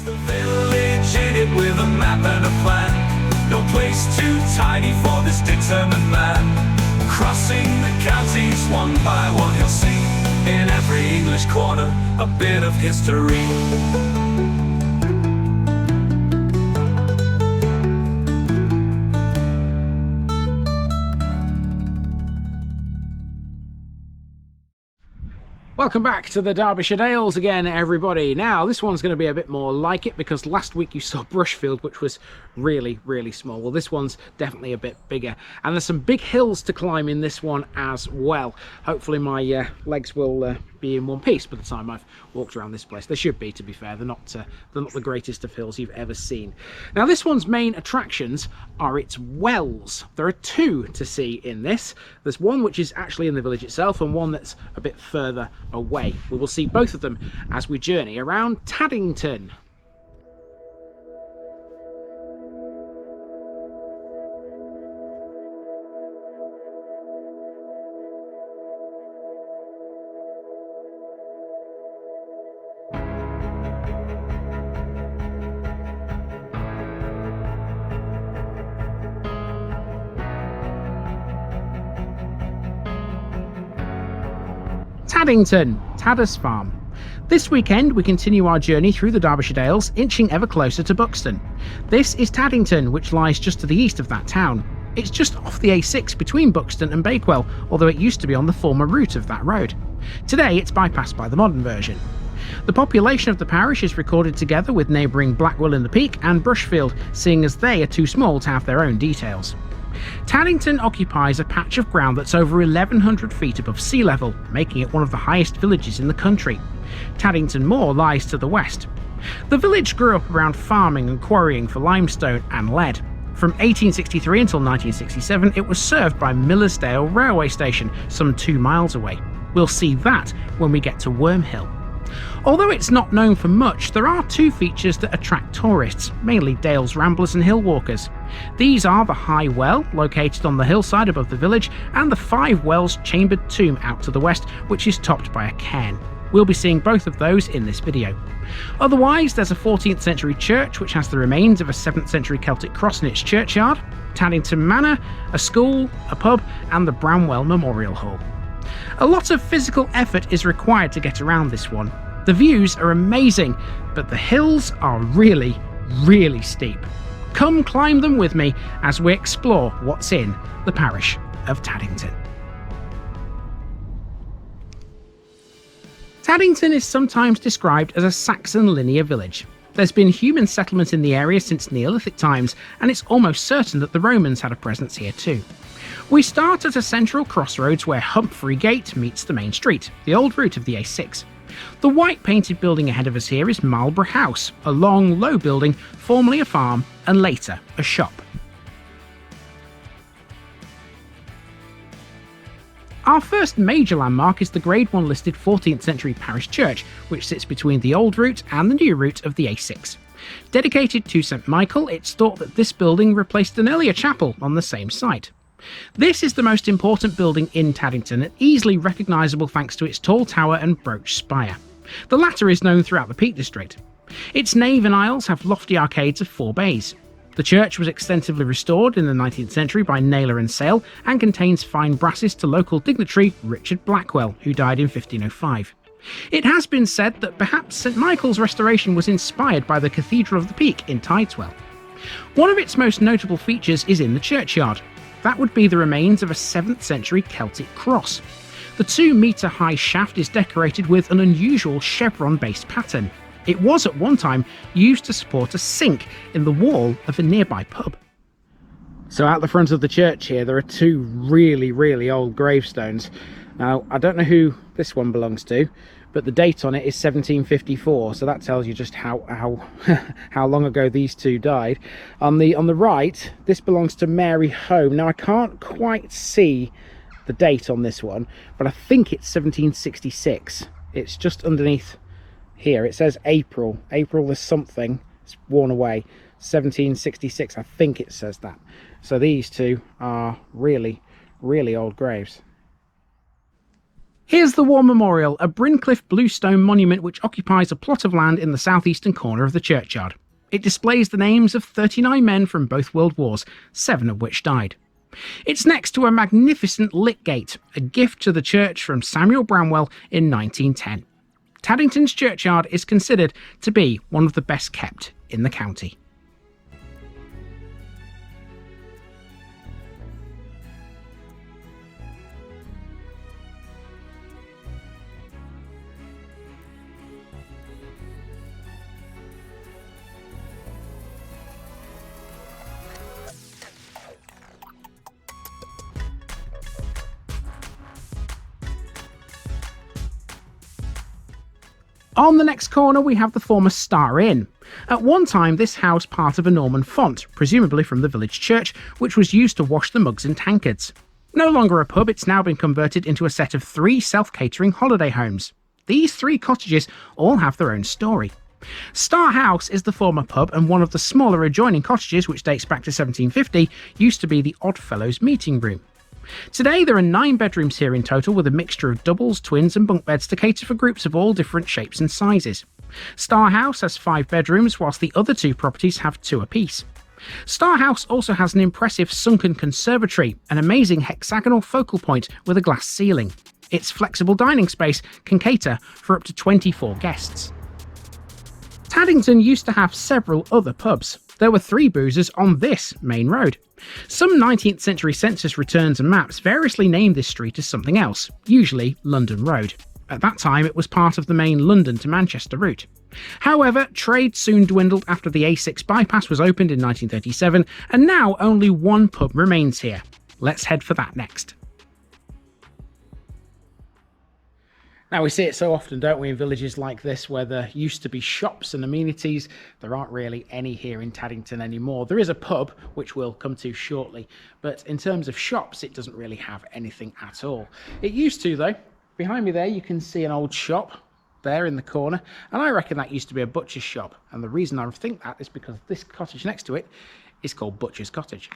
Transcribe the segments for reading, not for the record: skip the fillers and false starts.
The village in it with a map and a plan. No place too tiny for this determined man. Crossing the counties one by one, you'll see in every English corner a bit of history. Welcome back to the Derbyshire Dales again, everybody. Now, this one's going to be a bit more like it because last week you saw Brushfield, which was really, really small. Well, this one's definitely a bit bigger. And there's some big hills to climb in this one as well. Hopefully my legs will be in one piece by the time I've walked around this place. They should be, to be fair. They're not the greatest of hills you've ever seen. Now, this one's main attractions are its wells. There are two to see in this. There's one which is actually in the village itself and one that's a bit further away. We will see both of them as we journey around Taddington. Taddington, Tadder's Farm. This weekend we continue our journey through the Derbyshire Dales, inching ever closer to Buxton. This is Taddington, which lies just to the east of that town. It's just off the A6 between Buxton and Bakewell, although it used to be on the former route of that road. Today it's bypassed by the modern version. The population of the parish is recorded together with neighbouring Blackwell in the Peak and Brushfield, seeing as they are too small to have their own details. Taddington occupies a patch of ground that's over 1,100 feet above sea level, making it one of the highest villages in the country. Taddington Moor lies to the west. The village grew up around farming and quarrying for limestone and lead. From 1863 until 1967, it was served by Millersdale Railway Station, some 2 miles away. We'll see that when we get to Wormhill. Although it's not known for much, there are two features that attract tourists, mainly Dales ramblers and hill walkers. These are the High Well, located on the hillside above the village, and the Five Wells chambered tomb out to the west, which is topped by a cairn. We'll be seeing both of those in this video. Otherwise, there's a 14th century church which has the remains of a 7th century Celtic cross in its churchyard, Taddington Manor, a school, a pub, and the Bramwell Memorial Hall. A lot of physical effort is required to get around this one. The views are amazing, but the hills are really, really steep. Come climb them with me as we explore what's in the parish of Taddington. Taddington is sometimes described as a Saxon linear village. There's been human settlement in the area since Neolithic times, and it's almost certain that the Romans had a presence here too. We start at a central crossroads where Humphrey Gate meets the main street, the old route of the A6. The white painted building ahead of us here is Marlborough House, a long, low building, formerly a farm and later a shop. Our first major landmark is the Grade 1 listed 14th century parish church, which sits between the old route and the new route of the A6. Dedicated to St Michael, it's thought that this building replaced an earlier chapel on the same site. This is the most important building in Taddington and easily recognisable thanks to its tall tower and brooch spire. The latter is known throughout the Peak District. Its nave and aisles have lofty arcades of 4 bays. The church was extensively restored in the 19th century by Naylor and Sale and contains fine brasses to local dignitary Richard Blackwell, who died in 1505. It has been said that perhaps St Michael's restoration was inspired by the Cathedral of the Peak in Tideswell. One of its most notable features is in the churchyard. That would be the remains of a 7th century Celtic cross. The 2-metre high shaft is decorated with an unusual chevron-based pattern. It was at one time used to support a sink in the wall of a nearby pub. So out the front of the church here there are 2 really, really old gravestones. Now, I don't know who this one belongs to, but the date on it is 1754, so that tells you just how long ago these 2 died. On the right, this belongs to Mary Home. Now, I can't quite see the date on this one, but I think it's 1766. It's just underneath here. It says April. April is something. It's worn away. 1766, I think it says that. So these 2 are really, really old graves. Here's the War Memorial, a Brincliffe bluestone monument which occupies a plot of land in the southeastern corner of the churchyard. It displays the names of 39 men from both World Wars, 7 of which died. It's next to a magnificent lit gate, a gift to the church from Samuel Bramwell in 1910. Taddington's churchyard is considered to be one of the best kept in the county. On the next corner we have the former Star Inn. At one time this housed part of a Norman font, presumably from the village church, which was used to wash the mugs and tankards. No longer a pub, it's now been converted into a set of 3 self-catering holiday homes. These 3 cottages all have their own story. Star House is the former pub, and one of the smaller adjoining cottages, which dates back to 1750, used to be the Oddfellows meeting room. Today there are 9 bedrooms here in total, with a mixture of doubles, twins and bunk beds to cater for groups of all different shapes and sizes. Star House has 5 bedrooms, whilst the other 2 properties have 2 apiece. Star House also has an impressive sunken conservatory, an amazing hexagonal focal point with a glass ceiling. Its flexible dining space can cater for up to 24 guests. Taddington used to have several other pubs. There were 3 boozers on this main road. Some 19th century census returns and maps variously named this street as something else, usually London Road. At that time it was part of the main London to Manchester route. However, trade soon dwindled after the A6 bypass was opened in 1937, and now only 1 pub remains here. Let's head for that next. Now, we see it so often, don't we, in villages like this where there used to be shops and amenities. There aren't really any here in Taddington anymore. There is a pub, which we'll come to shortly, but in terms of shops, it doesn't really have anything at all. It used to, though. Behind me there, you can see an old shop there in the corner, and I reckon that used to be a butcher's shop, and the reason I think that is because this cottage next to it is called Butcher's Cottage.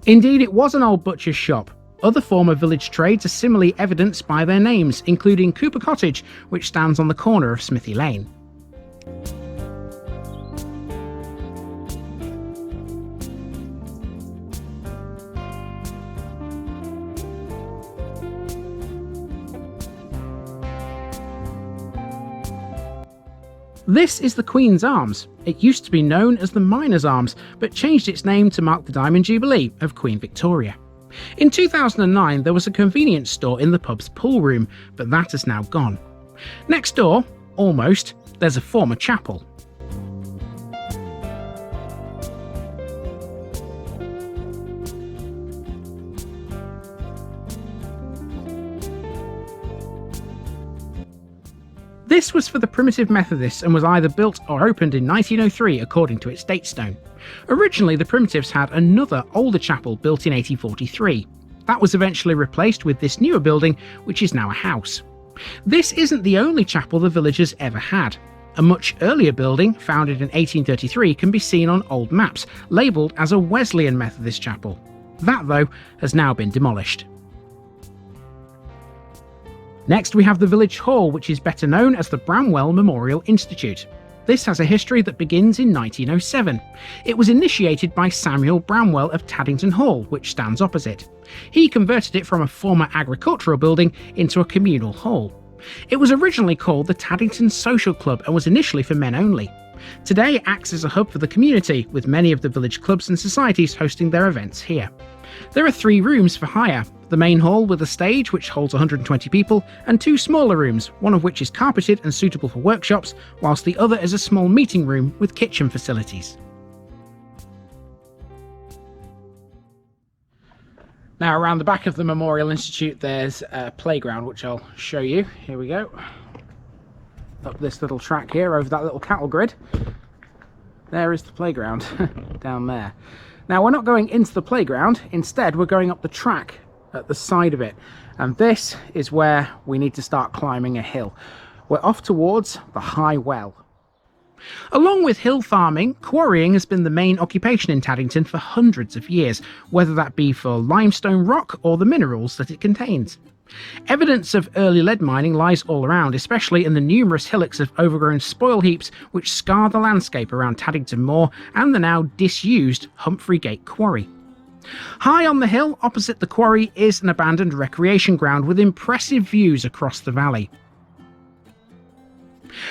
Indeed, it was an old butcher's shop. Other former village trades are similarly evidenced by their names, including Cooper Cottage, which stands on the corner of Smithy Lane. This is the Queen's Arms. It used to be known as the Miners' Arms, but changed its name to mark the Diamond Jubilee of Queen Victoria. In 2009, there was a convenience store in the pub's pool room, but that has now gone. Next door, almost, there's a former chapel. This was for the Primitive Methodists and was either built or opened in 1903 according to its datestone. Originally, the Primitives had another older chapel built in 1843. That was eventually replaced with this newer building, which is now a house. This isn't the only chapel the villagers ever had. A much earlier building, founded in 1833, can be seen on old maps, labelled as a Wesleyan Methodist chapel. That, though, has now been demolished. Next we have the village hall, which is better known as the Bramwell Memorial Institute. This has a history that begins in 1907. It was initiated by Samuel Bramwell of Taddington Hall, which stands opposite. He converted it from a former agricultural building into a communal hall. It was originally called the Taddington Social Club and was initially for men only. Today it acts as a hub for the community, with many of the village clubs and societies hosting their events here. There are 3 rooms for hire. The main hall with a stage which holds 120 people, and 2 smaller rooms, one of which is carpeted and suitable for workshops, whilst the other is a small meeting room with kitchen facilities. Now, around the back of the Memorial Institute there's a playground which I'll show you. Here we go. Up this little track here over that little cattle grid. There is the playground down there. Now, we're not going into the playground, instead we're going up the track at the side of it, and this is where we need to start climbing a hill. We're off towards the High Well. Along with hill farming, quarrying has been the main occupation in Taddington for hundreds of years, whether that be for limestone rock or the minerals that it contains. Evidence of early lead mining lies all around, especially in the numerous hillocks of overgrown spoil heaps which scar the landscape around Taddington Moor and the now disused Humphrey Gate Quarry. High on the hill opposite the quarry is an abandoned recreation ground with impressive views across the valley.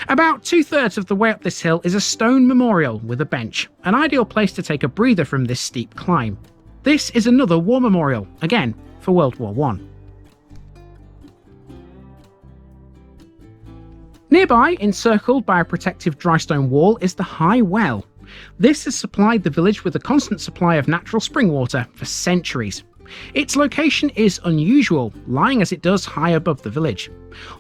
About 2/3 of the way up this hill is a stone memorial with a bench, an ideal place to take a breather from this steep climb. This is another war memorial, again for World War I. Nearby, encircled by a protective dry stone wall, is the High Well. This has supplied the village with a constant supply of natural spring water for centuries. Its location is unusual, lying as it does high above the village.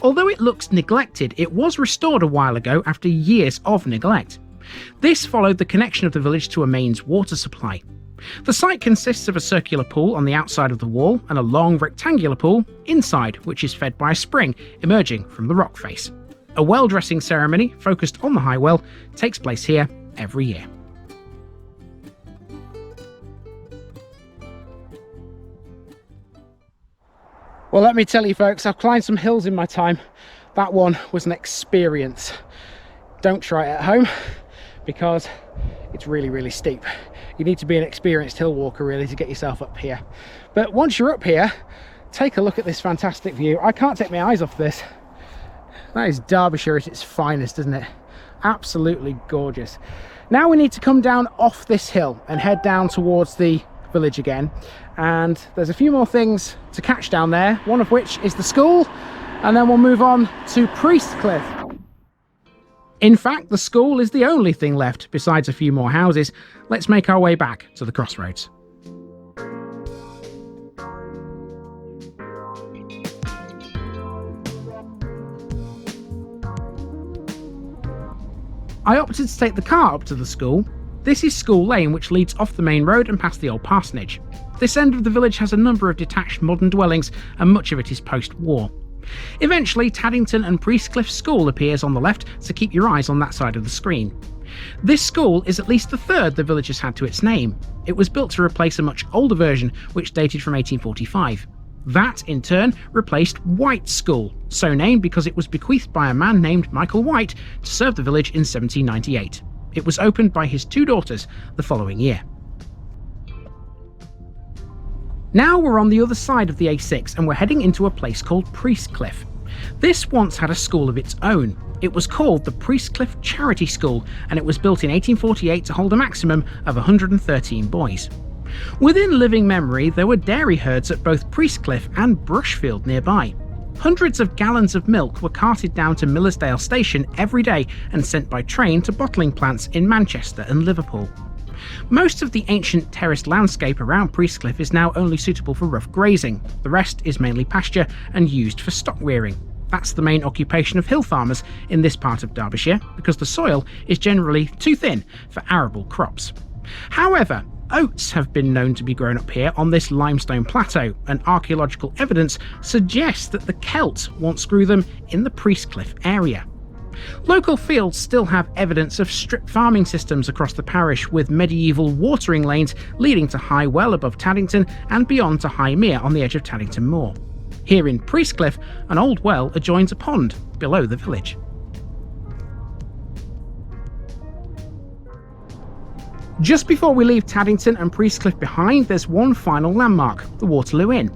Although it looks neglected, it was restored a while ago after years of neglect. This followed the connection of the village to a mains water supply. The site consists of a circular pool on the outside of the wall and a long rectangular pool inside, which is fed by a spring emerging from the rock face. A well dressing ceremony focused on the High Well takes place here every year. Well, let me tell you folks, I've climbed some hills in my time. That one was an experience. Don't try it at home because it's really steep. You need to be an experienced hill walker really to get yourself up here. But once you're up here, take a look at this fantastic view. I can't take my eyes off this. That is Derbyshire at its finest, isn't it? Absolutely gorgeous. Now we need to come down off this hill and head down towards the village again. And there's a few more things to catch down there, one of which is the school, and then we'll move on to Priestcliffe. In fact, the school is the only thing left besides a few more houses. Let's make our way back to the crossroads. I opted to take the car up to the school. This is School Lane, which leads off the main road and past the old parsonage. This end of the village has a number of detached modern dwellings, and much of it is post-war. Eventually, Taddington and Priestcliffe School appears on the left, so keep your eyes on that side of the screen. This school is at least the third the village has had to its name. It was built to replace a much older version, which dated from 1845. That, in turn, replaced White School, so named because it was bequeathed by a man named Michael White to serve the village in 1798. It was opened by his two daughters the following year. Now we're on the other side of the A6 and we're heading into a place called Priestcliffe. This once had a school of its own. It was called the Priestcliffe Charity School, and it was built in 1848 to hold a maximum of 113 boys. Within living memory, there were dairy herds at both Priestcliffe and Brushfield nearby. Hundreds of gallons of milk were carted down to Millersdale Station every day and sent by train to bottling plants in Manchester and Liverpool. Most of the ancient terraced landscape around Priestcliffe is now only suitable for rough grazing. The rest is mainly pasture and used for stock rearing. That's the main occupation of hill farmers in this part of Derbyshire, because the soil is generally too thin for arable crops. However, oats have been known to be grown up here on this limestone plateau, and archaeological evidence suggests that the Celts once grew them in the Priestcliffe area. Local fields still have evidence of strip farming systems across the parish, with medieval watering lanes leading to High Well above Taddington and beyond to High Mere on the edge of Taddington Moor. Here in Priestcliffe, an old well adjoins a pond below the village. Just before we leave Taddington and Priestcliffe behind, there's one final landmark, the Waterloo Inn.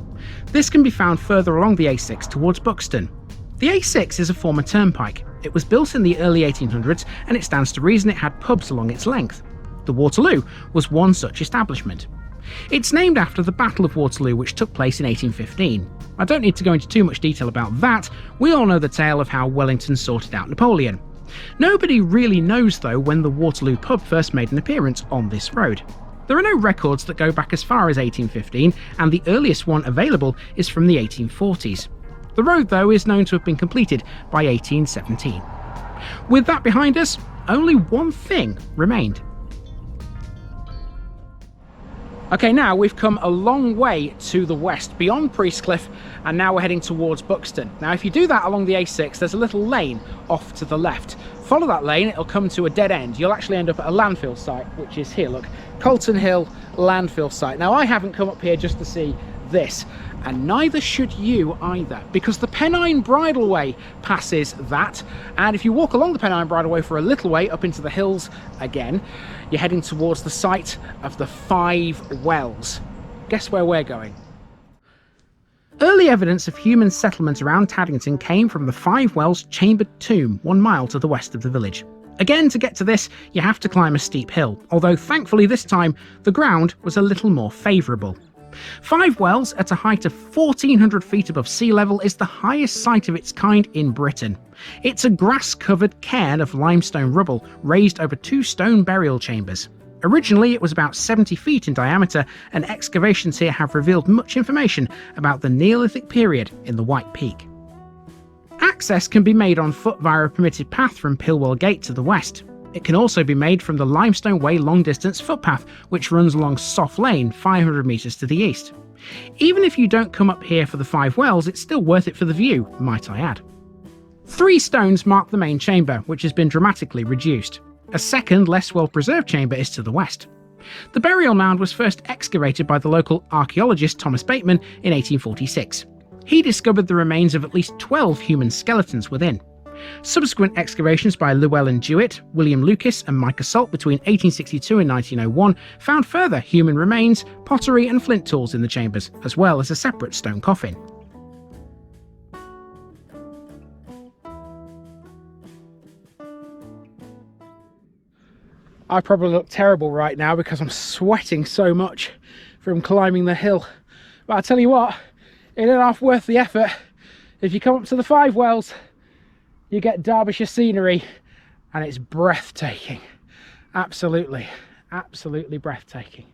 This can be found further along the A6 towards Buxton. The A6 is a former turnpike. It was built in the early 1800s, and it stands to reason it had pubs along its length. The Waterloo was one such establishment. It's named after the Battle of Waterloo, which took place in 1815. I don't need to go into too much detail about that. We all know the tale of how Wellington sorted out Napoleon. Nobody really knows though when the Waterloo pub first made an appearance on this road. There are no records that go back as far as 1815, and the earliest one available is from the 1840s. The road though is known to have been completed by 1817. With that behind us, only one thing remained. Okay, now we've come a long way to the west beyond Priestcliffe, and now we're heading towards Buxton. Now if you do that along the A6, there's a little lane off to the left. follow that lane, it'll come to a dead end. You'll actually end up at a landfill site, which is here, look, Colton Hill landfill site. Now, I haven't come up here just to see this, and neither should you either, because the Pennine Bridleway passes that, and if you walk along the Pennine Bridleway for a little way up into the hills again, you're heading towards the site of the 5 Wells. Guess where we're going? Early evidence of human settlement around Taddington came from the 5 Wells chambered tomb 1 mile to the west of the village. Again, to get to this, you have to climb a steep hill, although thankfully this time the ground was a little more favourable. 5 Wells, at a height of 1,400 feet above sea level, is the highest site of its kind in Britain. It's a grass-covered cairn of limestone rubble, raised over 2 stone burial chambers. Originally, it was about 70 feet in diameter, and excavations here have revealed much information about the Neolithic period in the White Peak. Access can be made on foot via a permitted path from Pilwell Gate to the west. It can also be made from the Limestone Way long-distance footpath, which runs along Soft Lane 500 metres to the east. Even if you don't come up here for the 5 Wells, it's still worth it for the view, might I add. 3 stones mark the main chamber, which has been dramatically reduced. A second, less well-preserved chamber is to the west. The burial mound was first excavated by the local archaeologist Thomas Bateman in 1846. He discovered the remains of at least 12 human skeletons within. Subsequent excavations by Llewellyn Jewett, William Lucas and Micah Salt between 1862 and 1901 found further human remains, pottery and flint tools in the chambers, as well as a separate stone coffin. I probably look terrible right now because I'm sweating so much from climbing the hill. But I tell you what, it ain't half worth the effort. If you come up to the 5 Wells, you get Derbyshire scenery, and it's breathtaking. Absolutely, absolutely breathtaking.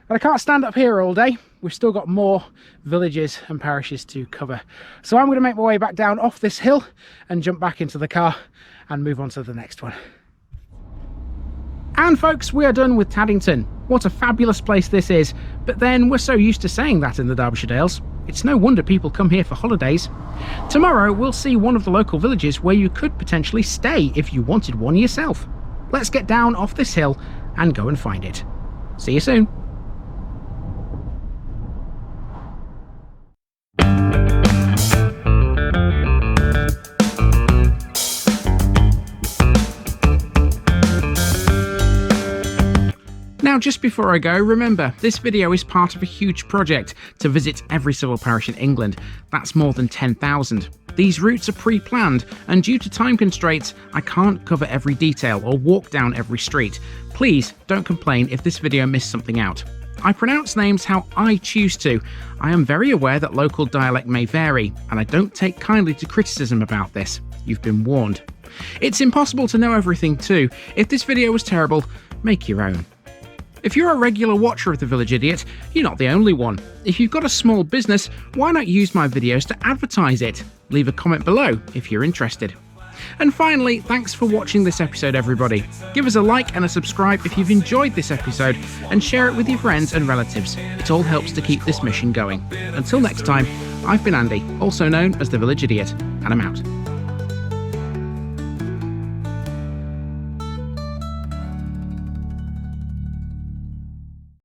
But I can't stand up here all day. We've still got more villages and parishes to cover. So I'm going to make my way back down off this hill and jump back into the car and move on to the next one. And folks, we are done with Taddington. What a fabulous place this is, but then we're so used to saying that in the Derbyshire Dales. It's no wonder people come here for holidays. Tomorrow we'll see one of the local villages where you could potentially stay if you wanted one yourself. Let's get down off this hill and go and find it. See you soon. Now, just before I go, remember, this video is part of a huge project to visit every civil parish in England. That's more than 10,000. These routes are pre-planned, and due to time constraints, I can't cover every detail or walk down every street. Please don't complain if this video missed something out. I pronounce names how I choose to. I am very aware that local dialect may vary, and I don't take kindly to criticism about this. You've been warned. It's impossible to know everything too. If this video was terrible, make your own. If you're a regular watcher of The Village Idiot, you're not the only one. If you've got a small business, why not use my videos to advertise it? Leave a comment below if you're interested. And finally, thanks for watching this episode, everybody. Give us a like and a subscribe if you've enjoyed this episode, and share it with your friends and relatives. It all helps to keep this mission going. Until next time, I've been Andy, also known as The Village Idiot, and I'm out.